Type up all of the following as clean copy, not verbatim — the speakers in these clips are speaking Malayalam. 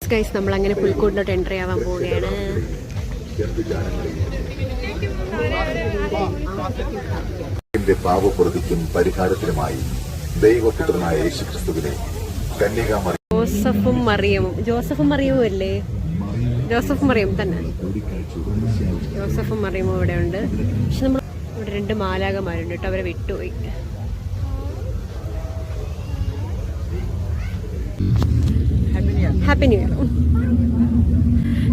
യെസ് ഗൈസ്, നമ്മൾ അങ്ങനെ പുൽക്കൂടിലോട്ട് എൻട്രി ആവാൻ പോവുകയാണ്. പാപപ്രതിക്കും പരിഹാരത്തിനുമായി ദൈവപുത്രനായ യേശുക്രിസ്തുവിനെ കന്യകാമറിയം. ജോസഫും മറിയവും അല്ലേ? ജോസഫ് മറിയം തന്നെ. ജോസഫും മറിയവും ഇവിടെ ഉണ്ട്. പക്ഷെ നമ്മൾ ഇവിടെ 2 മാലാഖമാരുണ്ട് കേട്ടോ, അവരെ വിട്ടുപോയി. Happy new year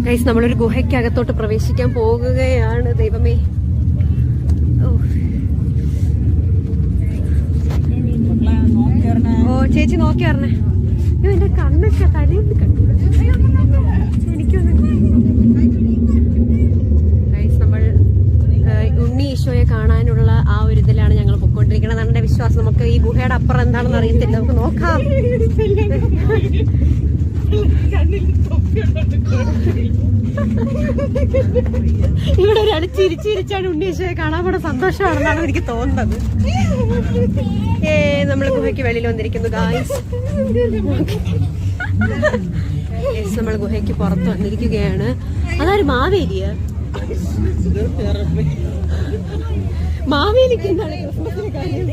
guys. നമ്മളൊരു ഗുഹയ്ക്കകത്തോട്ട് പ്രവേശിക്കാൻ പോകുകയാണ്. ദൈവമേ, ഓ ചേച്ചി നോക്കി പറഞ്ഞേ. എന്റെ കണ്ണൊക്കെ തലേന്ന് കണ്ടു. ഗൈസ്, നമ്മൾ ഉണ്ണി ഈശോയെ കാണാനുള്ള ആ ഒരു ഇതിലാണ് ഞങ്ങൾ പൊയ്ക്കൊണ്ടിരിക്കുന്നത്. നമ്മുടെ വിശ്വാസം. നമുക്ക് ഈ ഗുഹയുടെ അപ്പുറം എന്താണെന്ന് അറിയത്തില്ല, നമുക്ക് നോക്കാം. ഇവിടെ ഒരാൾ ചിരിച്ചിരിച്ചാണ് ഉണ്ണി ഈശോയെ കാണാൻ കൂടെ സന്തോഷമാണെന്നാണ് എനിക്ക് തോന്നുന്നത്. നമ്മൾ ഗുഹയ്ക്ക് വെളിയിൽ വന്നിരിക്കുന്നു ഗായ്സ്. നമ്മൾ ഗുഹയ്ക്ക് പുറത്ത് വന്നിരിക്കുകയാണ്. അതായത് മാവേലിയ. മാവേലിക്ക് എന്താണ് ക്രിസ്മസിൽ കാര്യം?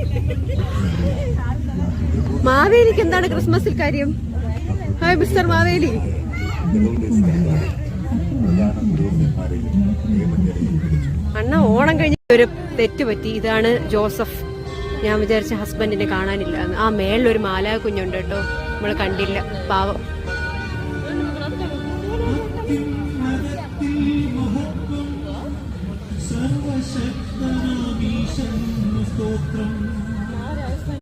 മാവേലിക്ക് എന്താണ് ക്രിസ്മസിൽ കാര്യം? Hi mister Maveli. അണ്ണ ഓണം കഴിഞ്ഞ ഒരു തെറ്റ് പറ്റി. ഇതാണ് ജോസഫ്. ഞാൻ വിചാരിച്ച ഹസ്ബൻഡിനെ കാണാനില്ല. ആ മേളിലൊരു മാലാ കുഞ്ഞുണ്ട് കേട്ടോ, നമ്മൾ കണ്ടില്ല, പാവം.